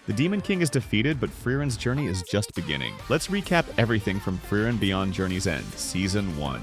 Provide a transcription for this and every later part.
The Demon King is defeated, but Frieren's journey is just beginning. Let's recap everything from Frieren Beyond Journey's End, Season 1.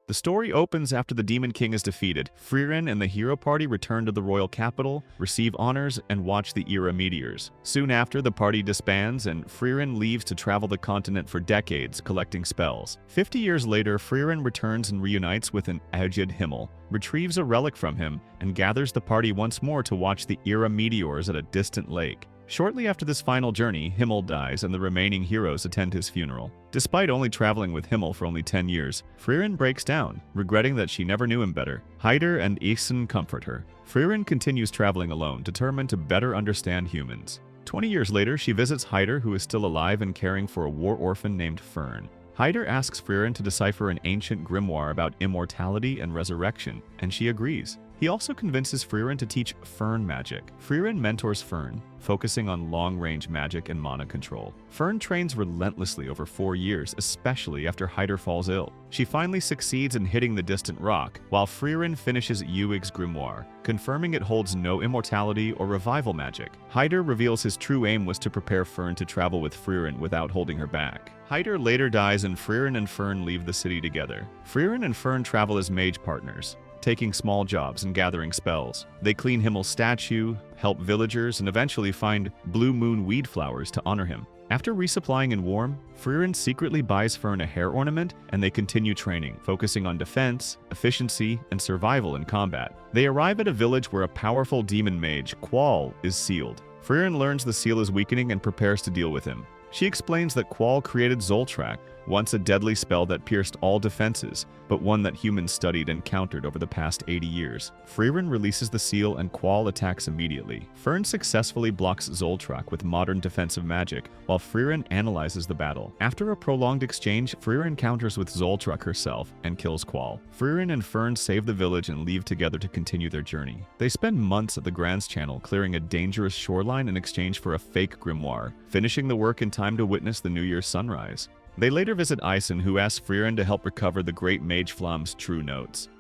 The story opens after the Demon King is defeated. Frieren and the hero party return to the royal capital, receive honors, and watch the Era meteors. Soon after, the party disbands, and Frieren leaves to travel the continent for decades, collecting spells. 50 years later, Frieren returns and reunites with an aged Himmel, retrieves a relic from him, and gathers the party once more to watch the Era meteors at a distant lake. Shortly after this final journey, Himmel dies and the remaining heroes attend his funeral. Despite only traveling with Himmel for only 10 years, Frieren breaks down, regretting that she never knew him better. Hyder and Aeson comfort her. Frieren continues traveling alone, determined to better understand humans. 20 years later, she visits Hyder, who is still alive and caring for a war orphan named Fern. Hyder asks Frieren to decipher an ancient grimoire about immortality and resurrection, and she agrees. He also convinces Frieren to teach Fern magic. Frieren mentors Fern, focusing on long-range magic and mana control. Fern trains relentlessly over 4 years, especially after Hyder falls ill. She finally succeeds in hitting the distant rock, while Frieren finishes Uig's grimoire, confirming it holds no immortality or revival magic. Hyder reveals his true aim was to prepare Fern to travel with Frieren without holding her back. Hyder later dies and Frieren and Fern leave the city together. Frieren and Fern travel as mage partners, taking small jobs and gathering spells. They clean Himmel's statue, help villagers, and eventually find blue moon weed flowers to honor him. After resupplying in Warm, Frieren secretly buys Fern a hair ornament, and they continue training, focusing on defense, efficiency, and survival in combat. They arrive at a village where a powerful demon mage, Qual, is sealed. Frieren learns the seal is weakening and prepares to deal with him. She explains that Qual created Zoltrak, once a deadly spell that pierced all defenses, but one that humans studied and countered over the past 80 years. Frieren releases the seal and Qual attacks immediately. Fern successfully blocks Zoltrak with modern defensive magic, while Frieren analyzes the battle. After a prolonged exchange, Frieren counters with Zoltrak herself and kills Qual. Frieren and Fern save the village and leave together to continue their journey. They spend months at the Grand's Channel clearing a dangerous shoreline in exchange for a fake grimoire, finishing the work in time to witness the New Year's sunrise. They later visit Aeson, who asks Frieren to help recover the great Mage Flam's true notes.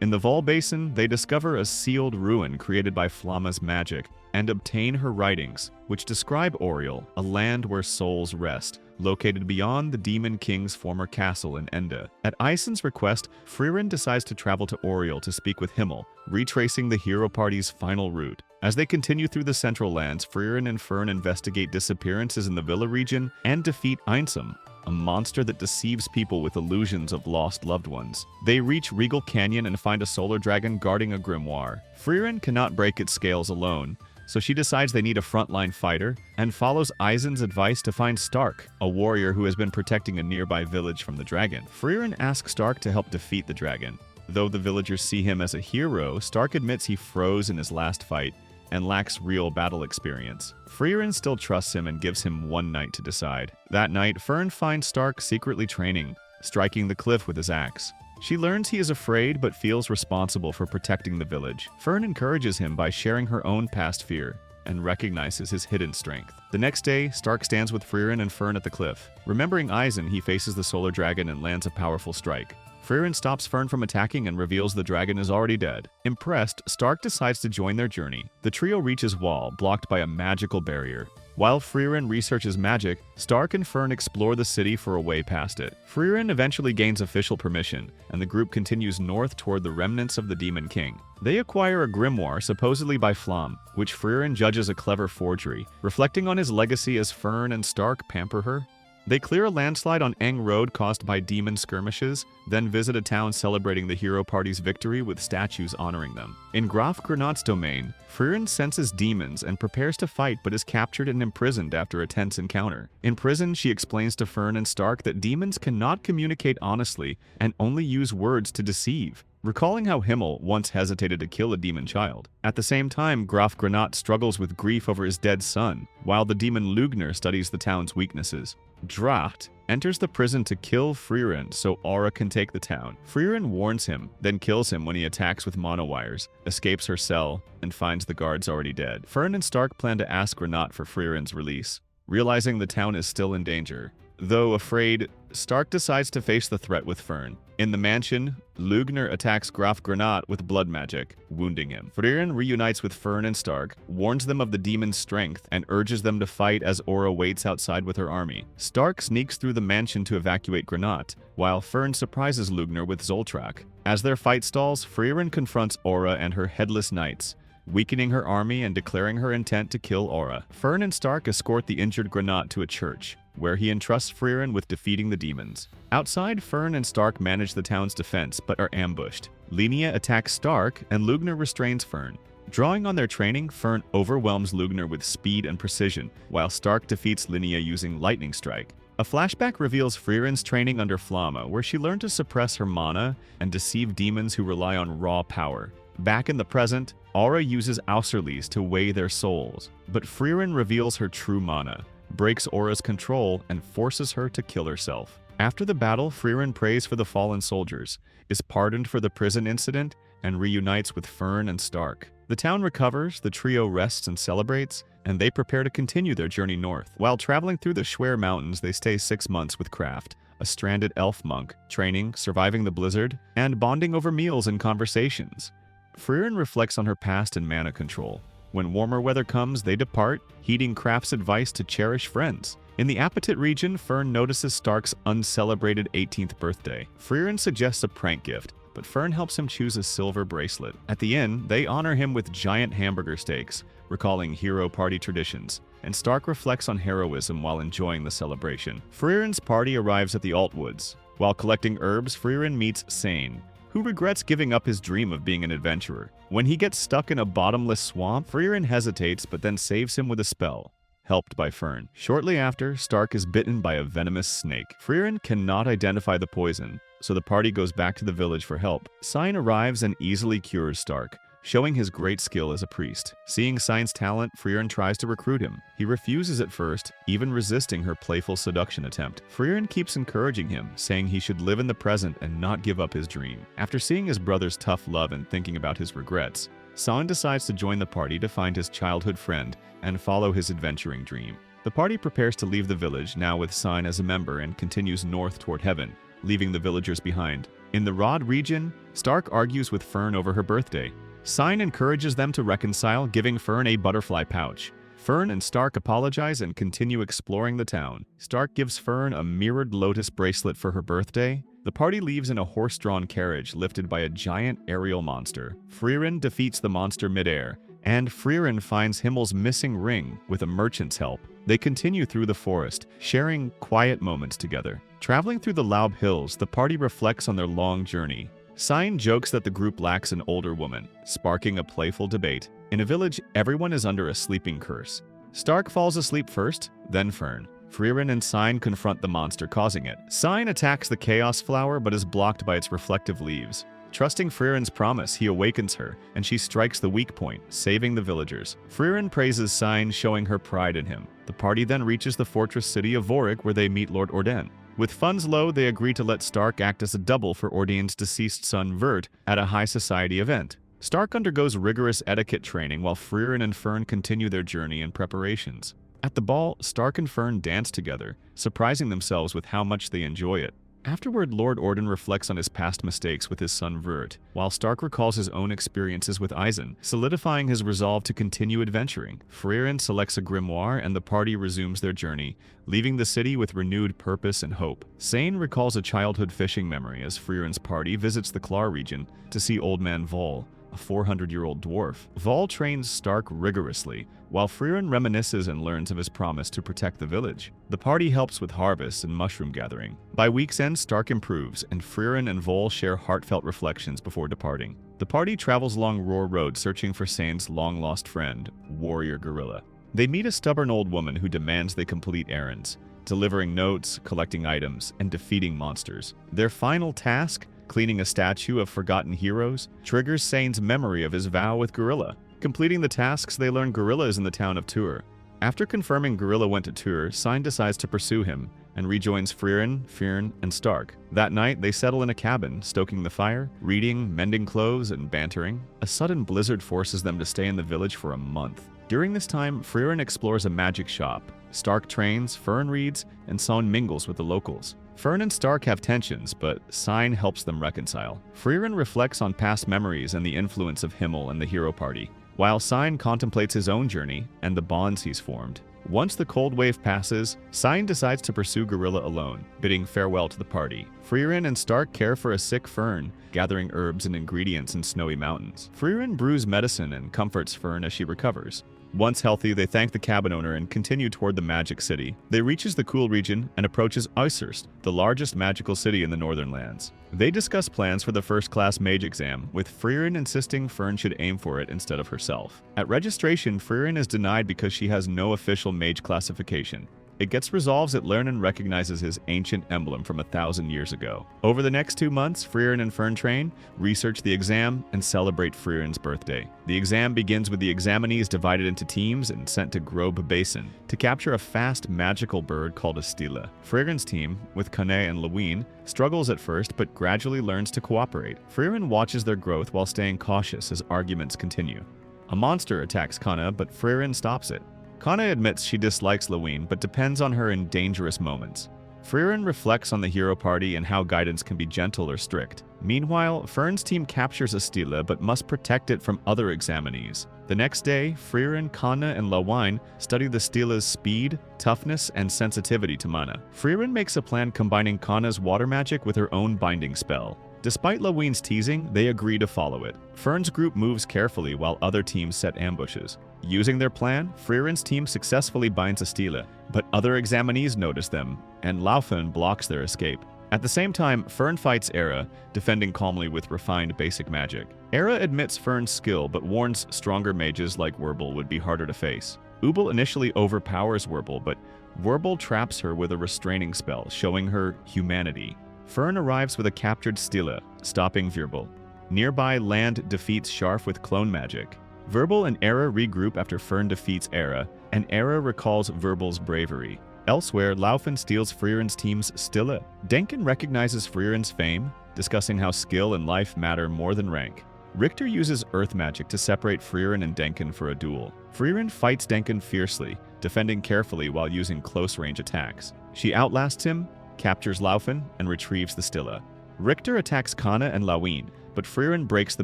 In the Vol Basin, they discover a sealed ruin created by Flamma's magic and obtain her writings, which describe Aureole, a land where souls rest, located beyond the Demon King's former castle in Enda. At Aeson's request, Frieren decides to travel to Aureole to speak with Himmel, retracing the hero party's final route. As they continue through the Central Lands, Frieren and Fern investigate disappearances in the Villa region and defeat Einsam, a monster that deceives people with illusions of lost loved ones. They reach Regal Canyon and find a solar dragon guarding a grimoire. Frieren cannot break its scales alone, so she decides they need a frontline fighter and follows Eisen's advice to find Stark, a warrior who has been protecting a nearby village from the dragon. Frieren asks Stark to help defeat the dragon. Though the villagers see him as a hero, Stark admits he froze in his last fight and lacks real battle experience. Frieren still trusts him and gives him one night to decide. That night, Fern finds Stark secretly training, striking the cliff with his axe. She learns he is afraid but feels responsible for protecting the village. Fern encourages him by sharing her own past fear and recognizes his hidden strength. The next day, Stark stands with Frieren and Fern at the cliff. Remembering Eisen, he faces the solar dragon and lands a powerful strike. Frieren stops Fern from attacking and reveals the dragon is already dead. Impressed, Stark decides to join their journey. The trio reaches Wall, blocked by a magical barrier. While Frieren researches magic, Stark and Fern explore the city for a way past it. Frieren eventually gains official permission, and the group continues north toward the remnants of the Demon King. They acquire a grimoire supposedly by Flamme, which Frieren judges a clever forgery, reflecting on his legacy as Fern and Stark pamper her. They clear a landslide on Eng Road caused by demon skirmishes, then visit a town celebrating the hero party's victory with statues honoring them. In Graf Granat's domain, Frieren senses demons and prepares to fight but is captured and imprisoned after a tense encounter. In prison, she explains to Fern and Stark that demons cannot communicate honestly and only use words to deceive, recalling how Himmel once hesitated to kill a demon child. At the same time, Graf Granat struggles with grief over his dead son, while the demon Lugner studies the town's weaknesses. Dracht enters the prison to kill Frieren so Aura can take the town. Frieren warns him, then kills him when he attacks with monowires, escapes her cell, and finds the guards already dead. Fern and Stark plan to ask Granat for Frieren's release. Realizing the town is still in danger, Though afraid, Stark decides to face the threat with Fern. In the mansion, Lugner attacks Graf Granat with blood magic, wounding him. Frieren reunites with Fern and Stark, warns them of the demon's strength, and urges them to fight as Aura waits outside with her army. Stark sneaks through the mansion to evacuate Granat, while Fern surprises Lugner with Zoltrak. As their fight stalls, Frieren confronts Aura and her headless knights, weakening her army and declaring her intent to kill Aura. Fern and Stark escort the injured Granat to a church, where he entrusts Frieren with defeating the demons. Outside, Fern and Stark manage the town's defense, but are ambushed. Linnea attacks Stark, and Lugner restrains Fern. Drawing on their training, Fern overwhelms Lugner with speed and precision, while Stark defeats Linnea using Lightning Strike. A flashback reveals Frieren's training under Flamma, where she learned to suppress her mana and deceive demons who rely on raw power. Back in the present, Aura uses Auserles to weigh their souls, but Frieren reveals her true mana, breaks Aura's control, and forces her to kill herself. After the battle, Frieren prays for the fallen soldiers, is pardoned for the prison incident, and reunites with Fern and Stark. The town recovers, the trio rests and celebrates, and they prepare to continue their journey north. While traveling through the Schwer Mountains, they stay 6 months with Kraft, a stranded elf monk, training, surviving the blizzard, and bonding over meals and conversations. Frieren reflects on her past and mana control. When warmer weather comes, they depart, heeding Kraft's advice to cherish friends. In the Apatite region, Fern notices Stark's uncelebrated 18th birthday. Frieren suggests a prank gift, but Fern helps him choose a silver bracelet. At the inn, they honor him with giant hamburger steaks, recalling hero party traditions, and Stark reflects on heroism while enjoying the celebration. Frieren's party arrives at the Altwoods. While collecting herbs, Frieren meets Sane, who regrets giving up his dream of being an adventurer. When he gets stuck in a bottomless swamp, Frieren hesitates but then saves him with a spell, helped by Fern. Shortly after, Stark is bitten by a venomous snake. Frieren cannot identify the poison, so the party goes back to the village for help. Sine arrives and easily cures Stark, showing his great skill as a priest. Seeing Sine's talent, Frieren tries to recruit him. He refuses at first, even resisting her playful seduction attempt. Frieren keeps encouraging him, saying he should live in the present and not give up his dream. After seeing his brother's tough love and thinking about his regrets, Sine decides to join the party to find his childhood friend and follow his adventuring dream. The party prepares to leave the village, now with Sine as a member, and continues north toward heaven, leaving the villagers behind. In the Rod region, Stark argues with Fern over her birthday. Sine encourages them to reconcile, giving Fern a butterfly pouch. Fern and Stark apologize and continue exploring the town. Stark gives Fern a mirrored lotus bracelet for her birthday. The party leaves in a horse-drawn carriage lifted by a giant Aureole monster. Frieren defeats the monster midair, and Frieren finds Himmel's missing ring with a merchant's help. They continue through the forest, sharing quiet moments together. Traveling through the Laub Hills, the party reflects on their long journey. Sine jokes that the group lacks an older woman, sparking a playful debate. In a village, everyone is under a sleeping curse. Stark falls asleep first, then Fern. Frieren and Sine confront the monster causing it. Sine attacks the Chaos Flower but is blocked by its reflective leaves. Trusting Frieren's promise, he awakens her, and she strikes the weak point, saving the villagers. Frieren praises Sine, showing her pride in him. The party then reaches the fortress city of Vorik, where they meet Lord Orden. With funds low, they agree to let Stark act as a double for Ordain's deceased son Vert at a high society event. Stark undergoes rigorous etiquette training while Frieren and Fern continue their journey and preparations. At the ball, Stark and Fern dance together, surprising themselves with how much they enjoy it. Afterward, Lord Orden reflects on his past mistakes with his son Vert, while Stark recalls his own experiences with Eisen, solidifying his resolve to continue adventuring. Frieren selects a grimoire and the party resumes their journey, leaving the city with renewed purpose and hope. Sane recalls a childhood fishing memory as Frieren's party visits the Klar region to see Old Man Vol, a 400-year-old dwarf. Vol trains Stark rigorously, while Frieren reminisces and learns of his promise to protect the village. The party helps with harvests and mushroom gathering. By week's end, Stark improves, and Frieren and Vol share heartfelt reflections before departing. The party travels along Roar Road searching for Sane's long-lost friend, Warrior Gorilla. They meet a stubborn old woman who demands they complete errands, delivering notes, collecting items, and defeating monsters. Their final task, cleaning a statue of forgotten heroes, triggers Sane's memory of his vow with Gorilla. Completing the tasks, they learn Gorilla is in the town of Tur. After confirming Gorilla went to Tur, Sine decides to pursue him and rejoins Frieren, Fern, and Stark. That night, they settle in a cabin, stoking the fire, reading, mending clothes, and bantering. A sudden blizzard forces them to stay in the village for a month. During this time, Frieren explores a magic shop, Stark trains, Fern reads, and Sign mingles with the locals. Fern and Stark have tensions, but Sign helps them reconcile. Frieren reflects on past memories and the influence of Himmel and the hero party, while Sign contemplates his own journey and the bonds he's formed. Once the cold wave passes, Sign decides to pursue Gorilla alone, bidding farewell to the party. Frieren and Stark care for a sick Fern, gathering herbs and ingredients in snowy mountains. Frieren brews medicine and comforts Fern as she recovers. Once healthy, they thank the cabin owner and continue toward the magic city. They reaches the cool region and approaches Iserst, the largest magical city in the northern lands. They discuss plans for the First-Class Mage Exam, with Frieren insisting Fern should aim for it instead of herself. At registration, Frieren is denied because she has no official mage classification. It gets resolved as Lernen recognizes his ancient emblem from 1,000 years ago. Over the next 2 months, Frieren and Fern train, research the exam, and celebrate Frieren's birthday. The exam begins with the examinees divided into teams and sent to Grobe Basin to capture a fast, magical bird called a stela. Frieren's team, with Kane and Lewin, struggles at first but gradually learns to cooperate. Frieren watches their growth while staying cautious as arguments continue. A monster attacks Kana, but Frieren stops it. Kana admits she dislikes Lewin, but depends on her in dangerous moments. Frieren reflects on the hero party and how guidance can be gentle or strict. Meanwhile, Fern's team captures a stela but must protect it from other examinees. The next day, Frieren, Kana, and Lewin study the stela's speed, toughness, and sensitivity to mana. Frieren makes a plan combining Kana's water magic with her own binding spell. Despite Lewin's teasing, they agree to follow it. Fern's group moves carefully while other teams set ambushes. Using their plan, Frieren's team successfully binds a stela, but other examinees notice them, and Laufen blocks their escape. At the same time, Fern fights Aura, defending calmly with refined basic magic. Aura admits Fern's skill, but warns stronger mages like Werble would be harder to face. Ubel initially overpowers Werble, but Werble traps her with a restraining spell, showing her humanity. Fern arrives with a captured stela, stopping Verbal. Nearby, Land defeats Sharf with clone magic. Verbal and Aura regroup after Fern defeats Aura, and Aura recalls Verbal's bravery. Elsewhere, Laufen steals Frieren's team's stela. Denken recognizes Frieren's fame, discussing how skill and life matter more than rank. Richter uses earth magic to separate Frieren and Denken for a duel. Frieren fights Denken fiercely, defending carefully while using close-range attacks. She outlasts him, captures Laufen, and retrieves the stela. Richter attacks Kana and Lewin, but Frieren breaks the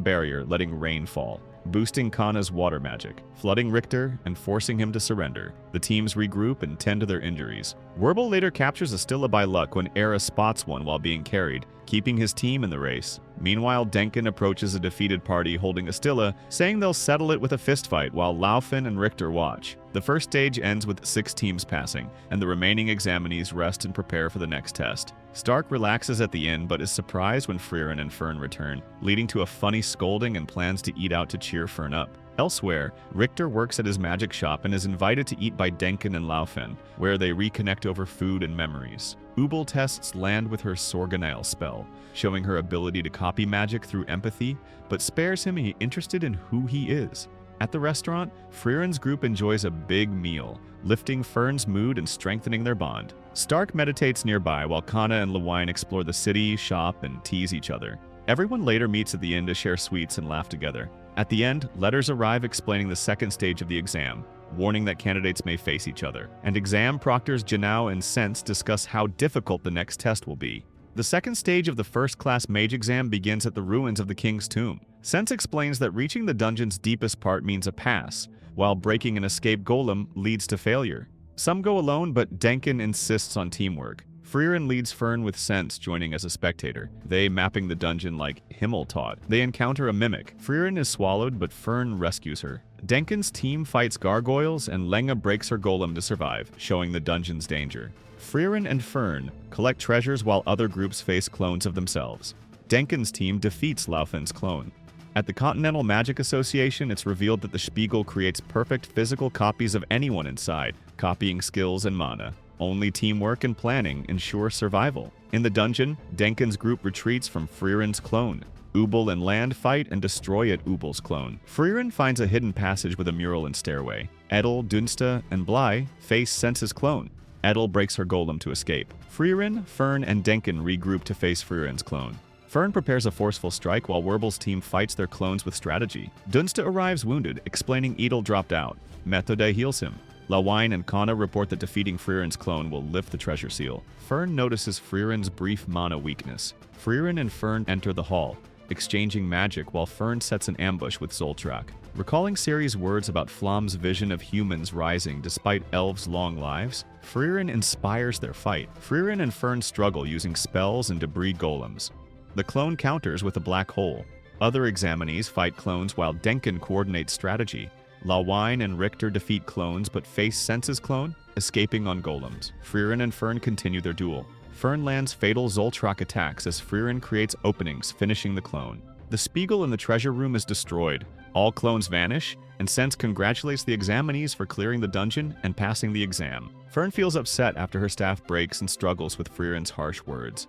barrier, letting rain fall, boosting Kana's water magic, flooding Richter and forcing him to surrender. The teams regroup and tend to their injuries. Werble later captures a stela by luck when Aura spots one while being carried, keeping his team in the race. Meanwhile, Denken approaches a defeated party holding a stela, saying they'll settle it with a fistfight while Laufen and Richter watch. The first stage ends with 6 teams passing, and the remaining examinees rest and prepare for the next test. Stark relaxes at the end but is surprised when Frieren and Fern return, leading to a funny scolding and plans to eat out to cheer Fern up. Elsewhere, Richter works at his magic shop and is invited to eat by Denken and Laufen, where they reconnect over food and memories. Ubel tests Land with her Sorganile spell, showing her ability to copy magic through empathy, but spares him interested in who he is. At the restaurant, Frieren's group enjoys a big meal, lifting Fern's mood and strengthening their bond. Stark meditates nearby while Kana and Lewin explore the city, shop, and tease each other. Everyone later meets at the inn to share sweets and laugh together. At the end, letters arrive explaining the second stage of the exam, warning that candidates may face each other, and exam proctors Janao and Sense discuss how difficult the next test will be. The second stage of the First-Class Mage Exam begins at the ruins of the King's Tomb. Sense explains that reaching the dungeon's deepest part means a pass, while breaking an escape golem leads to failure. Some go alone, but Denken insists on teamwork. Frieren leads Fern with Sense joining as a spectator, they mapping the dungeon like Himmel taught. They encounter a mimic. Frieren is swallowed, but Fern rescues her. Denken's team fights gargoyles, and Lenga breaks her golem to survive, showing the dungeon's danger. Frieren and Fern collect treasures while other groups face clones of themselves. Denken's team defeats Laufen's clone. At the Continental Magic Association, it's revealed that the Spiegel creates perfect physical copies of anyone inside, copying skills and mana. Only teamwork and planning ensure survival. In the dungeon, Denken's group retreats from Frieren's clone. Ubel and Land fight and destroy at Ubel's clone. Frieren finds a hidden passage with a mural and stairway. Edel, Dunsta, and Bly face Sense's clone. Edel breaks her golem to escape. Frieren, Fern, and Denken regroup to face Frieren's clone. Fern prepares a forceful strike while Werbel's team fights their clones with strategy. Dunsta arrives wounded, explaining Edel dropped out. Methode heals him. Lawine and Kana report that defeating Frieren's clone will lift the treasure seal. Fern notices Frieren's brief mana weakness. Frieren and Fern enter the hall, exchanging magic while Fern sets an ambush with Zoltrak. Recalling Ciri's words about Flam's vision of humans rising despite elves' long lives, Frieren inspires their fight. Frieren and Fern struggle using spells and debris golems. The clone counters with a black hole. Other examinees fight clones while Denkin coordinates strategy. Lawine and Richter defeat clones but face Sense's clone, escaping on golems. Frieren and Fern continue their duel. Fern lands fatal Zoltrak attacks as Frieren creates openings, finishing the clone. The Spiegel in the treasure room is destroyed. All clones vanish, and Sense congratulates the examinees for clearing the dungeon and passing the exam. Fern feels upset after her staff breaks and struggles with Frieren's harsh words.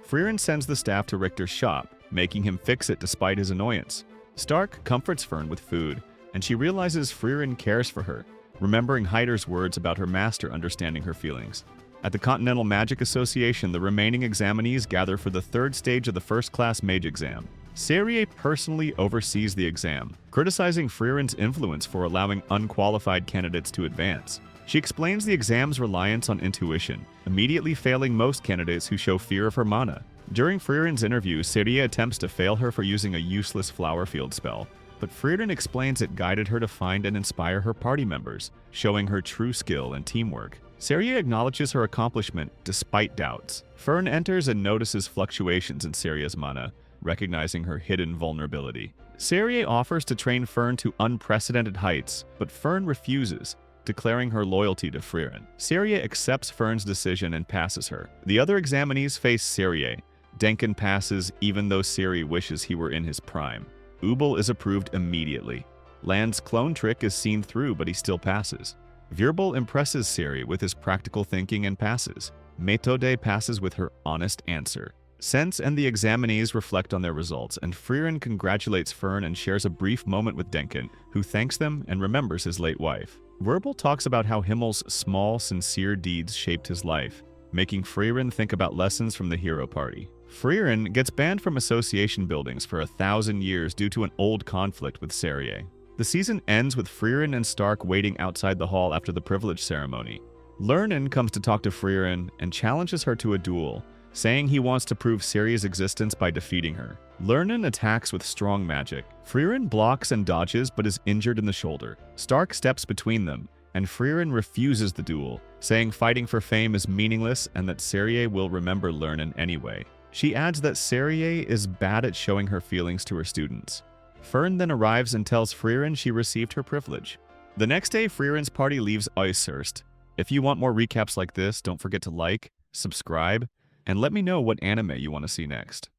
Frieren sends the staff to Richter's shop, making him fix it despite his annoyance. Stark comforts Fern with food, and she realizes Frieren cares for her, remembering Hyder's words about her master understanding her feelings. At the Continental Magic Association, the remaining examinees gather for the third stage of the First-Class Mage Exam. Ciri personally oversees the exam, criticizing Frieren's influence for allowing unqualified candidates to advance. She explains the exam's reliance on intuition, immediately failing most candidates who show fear of her mana. During Frieren's interview, Ciri attempts to fail her for using a useless flower field spell, but Frieren explains it guided her to find and inspire her party members, showing her true skill and teamwork. Ciri acknowledges her accomplishment despite doubts. Fern enters and notices fluctuations in Ciri's mana, recognizing her hidden vulnerability. Ciri offers to train Fern to unprecedented heights, but Fern refuses, declaring her loyalty to Frieren. Ciri accepts Fern's decision and passes her. The other examinees face Ciri. Denkin passes even though Ciri wishes he were in his prime. Ubel is approved immediately. Land's clone trick is seen through, but he still passes. Virbal impresses Ciri with his practical thinking and passes. Methode passes with her honest answer. Sense and the examinees reflect on their results, and Frieren congratulates Fern and shares a brief moment with Denkin, who thanks them and remembers his late wife. Verbal talks about how Himmel's small, sincere deeds shaped his life, making Frieren think about lessons from the hero party. Frieren gets banned from association buildings for 1,000 years due to an old conflict with Ciri. The season ends with Frieren and Stark waiting outside the hall after the privilege ceremony. Lernan comes to talk to Frieren and challenges her to a duel, saying he wants to prove Ciri's existence by defeating her. Lernan attacks with strong magic. Frieren blocks and dodges but is injured in the shoulder. Stark steps between them, and Frieren refuses the duel, saying fighting for fame is meaningless and that Ciri will remember Lernan anyway. She adds that Ciri is bad at showing her feelings to her students. Fern then arrives and tells Frieren she received her privilege. The next day, Frieren's party leaves Icehurst. If you want more recaps like this, don't forget to like, subscribe, and let me know what anime you want to see next.